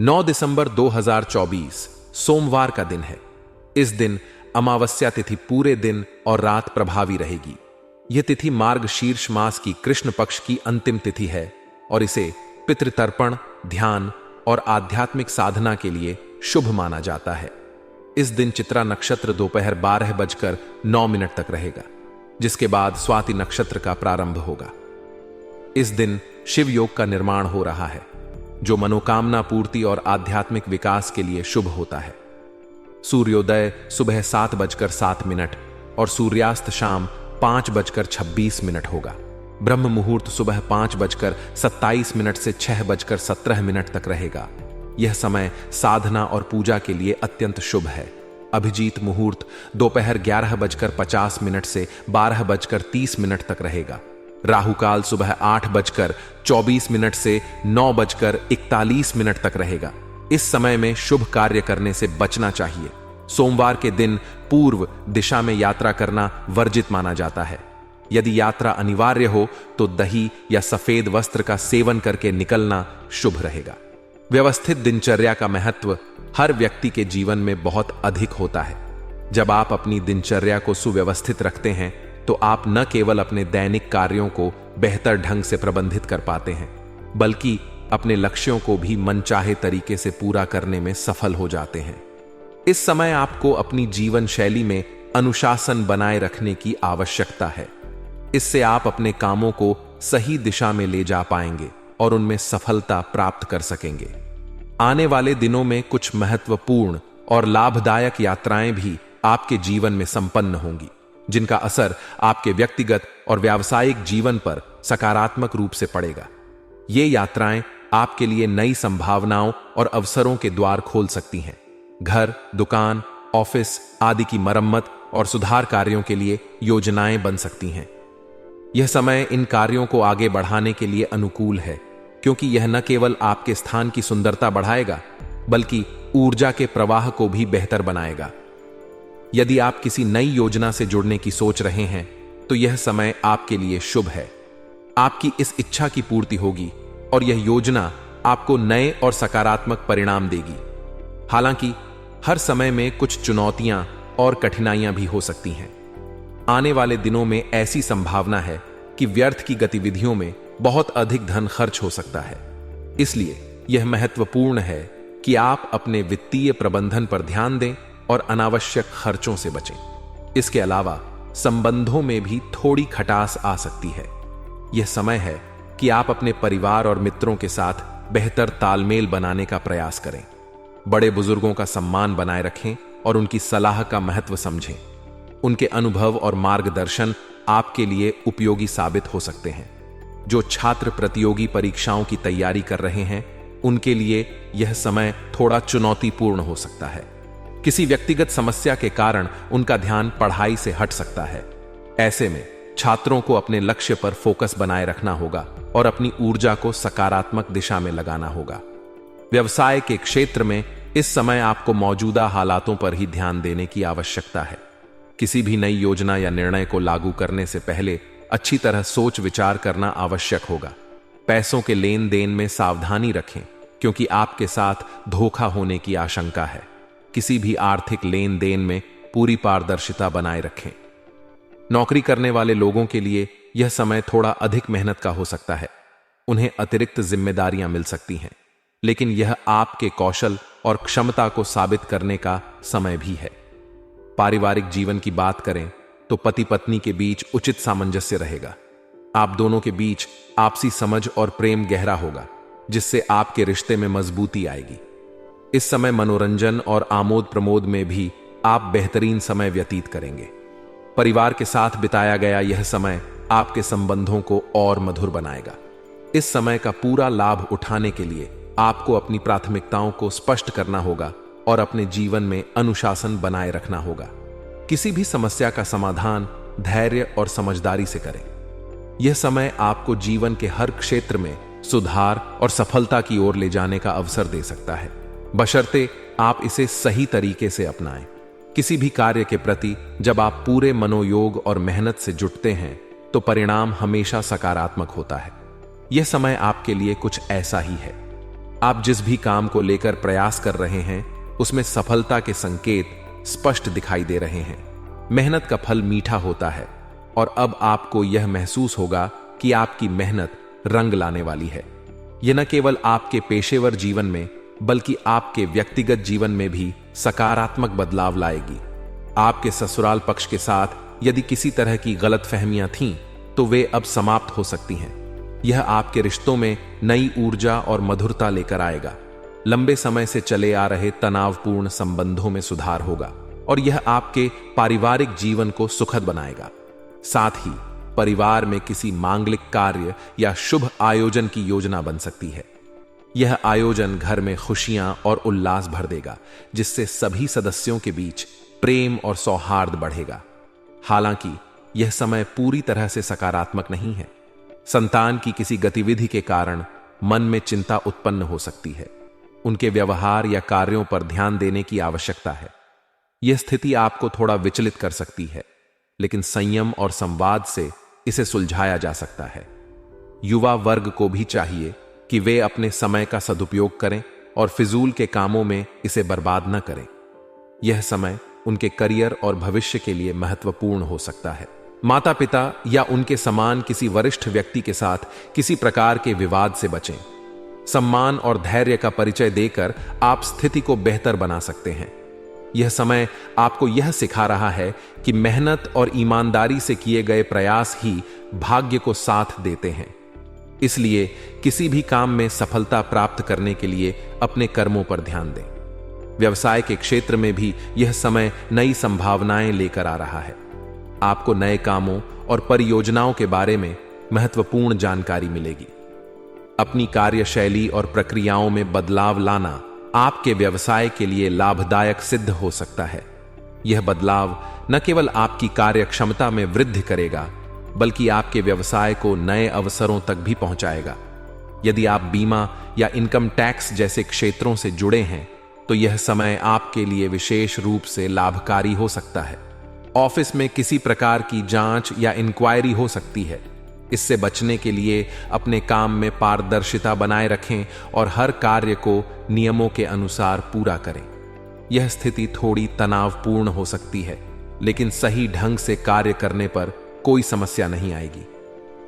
9 दिसंबर 2024 सोमवार का दिन है। इस दिन अमावस्या तिथि पूरे दिन और रात प्रभावी रहेगी। यह तिथि मार्गशीर्ष मास की कृष्ण पक्ष की अंतिम तिथि है और इसे पितृतर्पण, ध्यान और आध्यात्मिक साधना के लिए शुभ माना जाता है। इस दिन चित्रा नक्षत्र दोपहर 12:09 तक रहेगा, जिसके बाद स्वाति नक्षत्र का प्रारंभ होगा। इस दिन शिव योग का निर्माण हो रहा है, जो मनोकामना पूर्ति और आध्यात्मिक विकास के लिए शुभ होता है। सूर्योदय सुबह 7:07 और सूर्यास्त शाम 5:26 होगा। ब्रह्म मुहूर्त सुबह 5:27 से 6:17 तक रहेगा। यह समय साधना और पूजा के लिए अत्यंत शुभ है। अभिजीत मुहूर्त दोपहर 11:50 से 12:30 तक रहेगा। राहुकाल सुबह 8:24 से 9:41 तक रहेगा। इस समय में शुभ कार्य करने से बचना चाहिए। सोमवार के दिन पूर्व दिशा में यात्रा करना वर्जित माना जाता है। यदि यात्रा अनिवार्य हो तो दही या सफेद वस्त्र का सेवन करके निकलना शुभ रहेगा। व्यवस्थित दिनचर्या का महत्व हर व्यक्ति के जीवन में बहुत अधिक होता है। जब आप अपनी दिनचर्या को सुव्यवस्थित रखते हैं तो आप न केवल अपने दैनिक कार्यों को बेहतर ढंग से प्रबंधित कर पाते हैं, बल्कि अपने लक्ष्यों को भी मनचाहे तरीके से पूरा करने में सफल हो जाते हैं। इस समय आपको अपनी जीवन शैली में अनुशासन बनाए रखने की आवश्यकता है। इससे आप अपने कामों को सही दिशा में ले जा पाएंगे और उनमें सफलता प्राप्त कर सकेंगे। आने वाले दिनों में कुछ महत्वपूर्ण और लाभदायक यात्राएं भी आपके जीवन में संपन्न होंगी, जिनका असर आपके व्यक्तिगत और व्यावसायिक जीवन पर सकारात्मक रूप से पड़ेगा। ये यात्राएं आपके लिए नई संभावनाओं और अवसरों के द्वार खोल सकती हैं। घर, दुकान, ऑफिस आदि की मरम्मत और सुधार कार्यों के लिए योजनाएं बन सकती हैं। यह समय इन कार्यों को आगे बढ़ाने के लिए अनुकूल है, क्योंकि यह न केवल आपके स्थान की सुंदरता बढ़ाएगा, बल्कि ऊर्जा के प्रवाह को भी बेहतर बनाएगा। यदि आप किसी नई योजना से जुड़ने की सोच रहे हैं तो यह समय आपके लिए शुभ है। आपकी इस इच्छा की पूर्ति होगी और यह योजना आपको नए और सकारात्मक परिणाम देगी। हालांकि हर समय में कुछ चुनौतियां और कठिनाइयां भी हो सकती हैं। आने वाले दिनों में ऐसी संभावना है कि व्यर्थ की गतिविधियों में बहुत अधिक धन खर्च हो सकता है। इसलिए यह महत्वपूर्ण है कि आप अपने वित्तीय प्रबंधन पर ध्यान दें और अनावश्यक खर्चों से बचें। इसके अलावा संबंधों में भी थोड़ी खटास आ सकती है। यह समय है कि आप अपने परिवार और मित्रों के साथ बेहतर तालमेल बनाने का प्रयास करें। बड़े बुजुर्गों का सम्मान बनाए रखें और उनकी सलाह का महत्व समझें। उनके अनुभव और मार्गदर्शन आपके लिए उपयोगी साबित हो सकते हैं। जो छात्र प्रतियोगी परीक्षाओं की तैयारी कर रहे हैं, उनके लिए यह समय थोड़ा चुनौतीपूर्ण हो सकता है। किसी व्यक्तिगत समस्या के कारण उनका ध्यान पढ़ाई से हट सकता है। ऐसे में छात्रों को अपने लक्ष्य पर फोकस बनाए रखना होगा और अपनी ऊर्जा को सकारात्मक दिशा में लगाना होगा। व्यवसाय के क्षेत्र में इस समय आपको मौजूदा हालातों पर ही ध्यान देने की आवश्यकता है। किसी भी नई योजना या निर्णय को लागू करने से पहले अच्छी तरह सोच विचार करना आवश्यक होगा। पैसों के लेन देन में सावधानी रखें, क्योंकि आपके साथ धोखा होने की आशंका है। किसी भी आर्थिक लेन देन में पूरी पारदर्शिता बनाए रखें। नौकरी करने वाले लोगों के लिए यह समय थोड़ा अधिक मेहनत का हो सकता है। उन्हें अतिरिक्त जिम्मेदारियां मिल सकती हैं, लेकिन यह आपके कौशल और क्षमता को साबित करने का समय भी है। पारिवारिक जीवन की बात करें तो पति पत्नी के बीच उचित सामंजस्य रहेगा। आप दोनों के बीच आपसी समझ और प्रेम गहरा होगा, जिससे आपके रिश्ते में मजबूती आएगी। इस समय मनोरंजन और आमोद प्रमोद में भी आप बेहतरीन समय व्यतीत करेंगे। परिवार के साथ बिताया गया यह समय आपके संबंधों को और मधुर बनाएगा। इस समय का पूरा लाभ उठाने के लिए आपको अपनी प्राथमिकताओं को स्पष्ट करना होगा और अपने जीवन में अनुशासन बनाए रखना होगा। किसी भी समस्या का समाधान धैर्य और समझदारी से करें। यह समय आपको जीवन के हर क्षेत्र में सुधार और सफलता की ओर ले जाने का अवसर दे सकता है, बशर्ते आप इसे सही तरीके से अपनाएं। किसी भी कार्य के प्रति जब आप पूरे मनोयोग और मेहनत से जुटते हैं तो परिणाम हमेशा सकारात्मक होता है। यह समय आपके लिए कुछ ऐसा ही है। आप जिस भी काम को लेकर प्रयास कर रहे हैं उसमें सफलता के संकेत स्पष्ट दिखाई दे रहे हैं। मेहनत का फल मीठा होता है और अब आपको यह महसूस होगा कि आपकी मेहनत रंग लाने वाली है। यह न केवल आपके पेशेवर जीवन में बल्कि आपके व्यक्तिगत जीवन में भी सकारात्मक बदलाव लाएगी। आपके ससुराल पक्ष के साथ यदि किसी तरह की गलतफहमियां थीं तो वे अब समाप्त हो सकती हैं। यह आपके रिश्तों में नई ऊर्जा और मधुरता लेकर आएगा। लंबे समय से चले आ रहे तनावपूर्ण संबंधों में सुधार होगा और यह आपके पारिवारिक जीवन को सुखद बनाएगा। साथ ही परिवार में किसी मांगलिक कार्य या शुभ आयोजन की योजना बन सकती है। यह आयोजन घर में खुशियां और उल्लास भर देगा, जिससे सभी सदस्यों के बीच प्रेम और सौहार्द बढ़ेगा। हालांकि यह समय पूरी तरह से सकारात्मक नहीं है। संतान की किसी गतिविधि के कारण मन में चिंता उत्पन्न हो सकती है। उनके व्यवहार या कार्यों पर ध्यान देने की आवश्यकता है। यह स्थिति आपको थोड़ा विचलित कर सकती है, लेकिन संयम और संवाद से इसे सुलझाया जा सकता है। युवा वर्ग को भी चाहिए कि वे अपने समय का सदुपयोग करें और फिजूल के कामों में इसे बर्बाद न करें। यह समय उनके करियर और भविष्य के लिए महत्वपूर्ण हो सकता है। माता पिता या उनके समान किसी वरिष्ठ व्यक्ति के साथ किसी प्रकार के विवाद से बचें। सम्मान और धैर्य का परिचय देकर आप स्थिति को बेहतर बना सकते हैं। यह समय आपको यह सिखा रहा है कि मेहनत और ईमानदारी से किए गए प्रयास ही भाग्य को साथ देते हैं। इसलिए किसी भी काम में सफलता प्राप्त करने के लिए अपने कर्मों पर ध्यान दें। व्यवसाय के क्षेत्र में भी यह समय नई संभावनाएं लेकर आ रहा है। आपको नए कामों और परियोजनाओं के बारे में महत्वपूर्ण जानकारी मिलेगी। अपनी कार्यशैली और प्रक्रियाओं में बदलाव लाना आपके व्यवसाय के लिए लाभदायक सिद्ध हो सकता है। यह बदलाव न केवल आपकी कार्यक्षमता में वृद्धि करेगा, बल्कि आपके व्यवसाय को नए अवसरों तक भी पहुंचाएगा। यदि आप बीमा या इनकम टैक्स जैसे क्षेत्रों से जुड़े हैं, तो यह समय आपके लिए विशेष रूप से लाभकारी हो सकता है। ऑफिस में किसी प्रकार की जांच या इंक्वायरी हो सकती है। इससे बचने के लिए अपने काम में पारदर्शिता बनाए रखें और हर कार्य को नियमों के अनुसार पूरा करें। यह स्थिति थोड़ी तनावपूर्ण हो सकती है, लेकिन सही ढंग से कार्य करने पर कोई समस्या नहीं आएगी।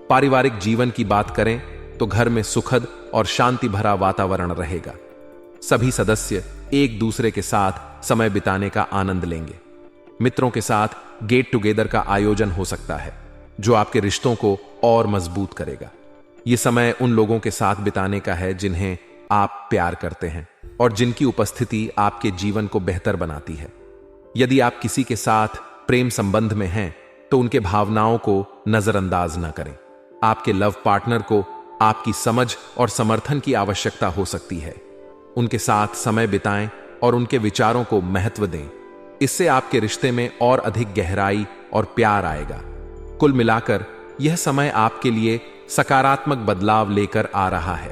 पारिवारिक जीवन की बात करें तो घर में सुखद और शांति भरा वातावरण रहेगा। सभी सदस्य एक दूसरे के साथ समय बिताने का आनंद लेंगे। मित्रों के साथ गेट टुगेदर का आयोजन हो सकता है, जो आपके रिश्तों को और मजबूत करेगा। यह समय उन लोगों के साथ बिताने का है जिन्हें आप प्यार करते हैं और जिनकी उपस्थिति आपके जीवन को बेहतर बनाती है। यदि आप किसी के साथ प्रेम संबंध में हैं, तो उनके भावनाओं को नजरअंदाज न करें। आपके लव पार्टनर को आपकी समझ और समर्थन की आवश्यकता हो सकती है। उनके साथ समय बिताएं और उनके विचारों को महत्व दें। इससे आपके रिश्ते में और अधिक गहराई और प्यार आएगा। कुल मिलाकर यह समय आपके लिए सकारात्मक बदलाव लेकर आ रहा है।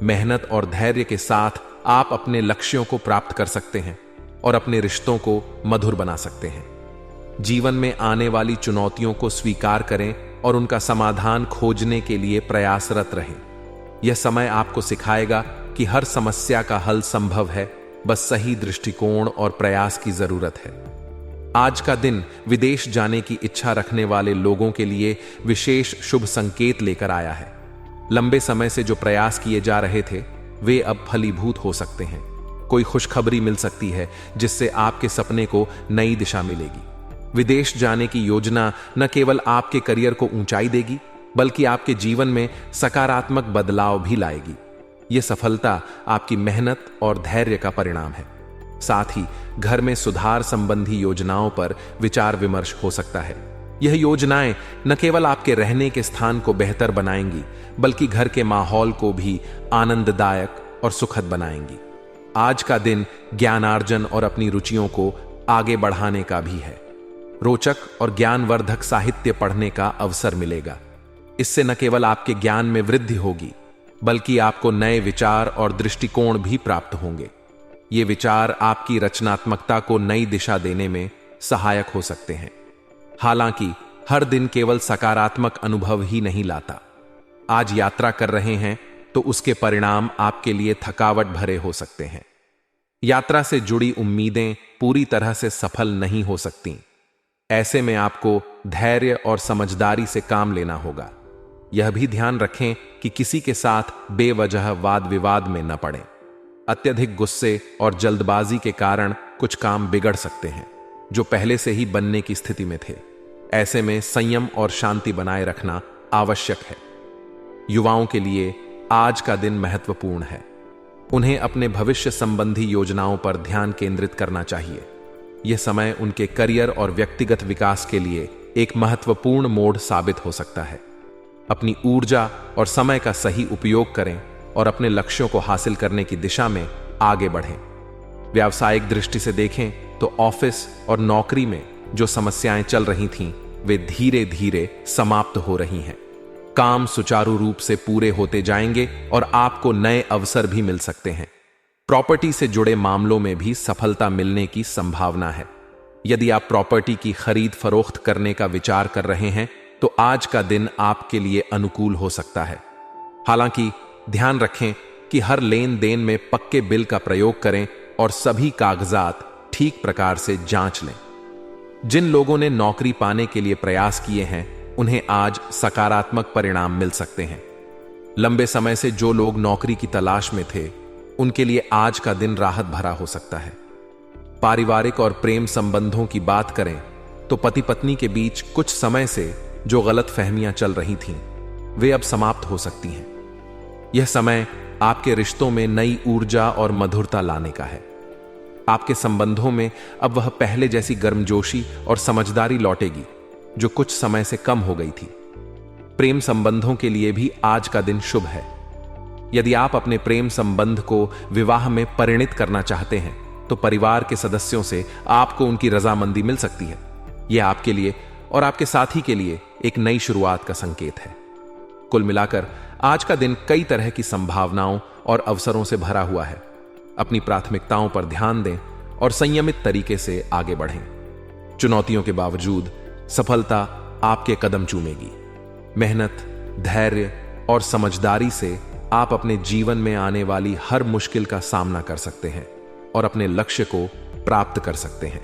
मेहनत और धैर्य के साथ आप अपने लक्ष्यों को प्राप्त कर सकते हैं और अपने रिश्तों को मधुर बना सकते हैं। जीवन में आने वाली चुनौतियों को स्वीकार करें और उनका समाधान खोजने के लिए प्रयासरत रहें। यह समय आपको सिखाएगा कि हर समस्या का हल संभव है, बस सही दृष्टिकोण और प्रयास की जरूरत है। आज का दिन विदेश जाने की इच्छा रखने वाले लोगों के लिए विशेष शुभ संकेत लेकर आया है। लंबे समय से जो प्रयास किए जा रहे थे, वे अब फलीभूत हो सकते हैं। कोई खुशखबरी मिल सकती है जिससे आपके सपने को नई दिशा मिलेगी। विदेश जाने की योजना न केवल आपके करियर को ऊंचाई देगी, बल्कि आपके जीवन में सकारात्मक बदलाव भी लाएगी। यह सफलता आपकी मेहनत और धैर्य का परिणाम है। साथ ही घर में सुधार संबंधी योजनाओं पर विचार विमर्श हो सकता है। यह योजनाएं न केवल आपके रहने के स्थान को बेहतर बनाएंगी, बल्कि घर के माहौल को भी आनंददायक और सुखद बनाएंगी। आज का दिन ज्ञानार्जन और अपनी रुचियों को आगे बढ़ाने का भी है। रोचक और ज्ञानवर्धक साहित्य पढ़ने का अवसर मिलेगा। इससे न केवल आपके ज्ञान में वृद्धि होगी, बल्कि आपको नए विचार और दृष्टिकोण भी प्राप्त होंगे। ये विचार आपकी रचनात्मकता को नई दिशा देने में सहायक हो सकते हैं। हालांकि हर दिन केवल सकारात्मक अनुभव ही नहीं लाता। आज यात्रा कर रहे हैं तो उसके परिणाम आपके लिए थकावट भरे हो सकते हैं। यात्रा से जुड़ी उम्मीदें पूरी तरह से सफल नहीं हो सकती। ऐसे में आपको धैर्य और समझदारी से काम लेना होगा। यह भी ध्यान रखें कि किसी के साथ बेवजह वाद विवाद में न पड़ें। अत्यधिक गुस्से और जल्दबाजी के कारण कुछ काम बिगड़ सकते हैं जो पहले से ही बनने की स्थिति में थे। ऐसे में संयम और शांति बनाए रखना आवश्यक है। युवाओं के लिए आज का दिन महत्वपूर्ण है। उन्हें अपने भविष्य संबंधी योजनाओं पर ध्यान केंद्रित करना चाहिए। यह समय उनके करियर और व्यक्तिगत विकास के लिए एक महत्वपूर्ण मोड़ साबित हो सकता है। अपनी ऊर्जा और समय का सही उपयोग करें और अपने लक्ष्यों को हासिल करने की दिशा में आगे बढ़ें। व्यावसायिक दृष्टि से देखें तो ऑफिस और नौकरी में जो समस्याएं चल रही थीं, वे धीरे धीरे समाप्त हो रही हैं। काम सुचारू रूप से पूरे होते जाएंगे और आपको नए अवसर भी मिल सकते हैं। प्रॉपर्टी से जुड़े मामलों में भी सफलता मिलने की संभावना है। यदि आप प्रॉपर्टी की खरीद फरोख्त करने का विचार कर रहे हैं तो आज का दिन आपके लिए अनुकूल हो सकता है। हालांकि ध्यान रखें कि हर लेन देन में पक्के बिल का प्रयोग करें और सभी कागजात ठीक प्रकार से जांच लें। जिन लोगों ने नौकरी पाने के लिए प्रयास किए हैं, उन्हें आज सकारात्मक परिणाम मिल सकते हैं। लंबे समय से जो लोग नौकरी की तलाश में थे, उनके लिए आज का दिन राहत भरा हो सकता है। पारिवारिक और प्रेम संबंधों की बात करें तो पति पत्नी के बीच कुछ समय से जो गलत फहमियां चल रही थीं, वे अब समाप्त हो सकती हैं। यह समय आपके रिश्तों में नई ऊर्जा और मधुरता लाने का है। आपके संबंधों में अब वह पहले जैसी गर्मजोशी और समझदारी लौटेगी जो कुछ समय से कम हो गई थी। प्रेम संबंधों के लिए भी आज का दिन शुभ है। यदि आप अपने प्रेम संबंध को विवाह में परिणित करना चाहते हैं तो परिवार के सदस्यों से आपको उनकी रजामंदी मिल सकती है। यह आपके लिए और आपके साथी के लिए एक नई शुरुआत का संकेत है। कुल मिलाकर आज का दिन कई तरह की संभावनाओं और अवसरों से भरा हुआ है। अपनी प्राथमिकताओं पर ध्यान दें और संयमित तरीके से आगे बढ़ें। चुनौतियों के बावजूद सफलता आपके कदम चूमेगी। मेहनत, धैर्य और समझदारी से आप अपने जीवन में आने वाली हर मुश्किल का सामना कर सकते हैं और अपने लक्ष्य को प्राप्त कर सकते हैं।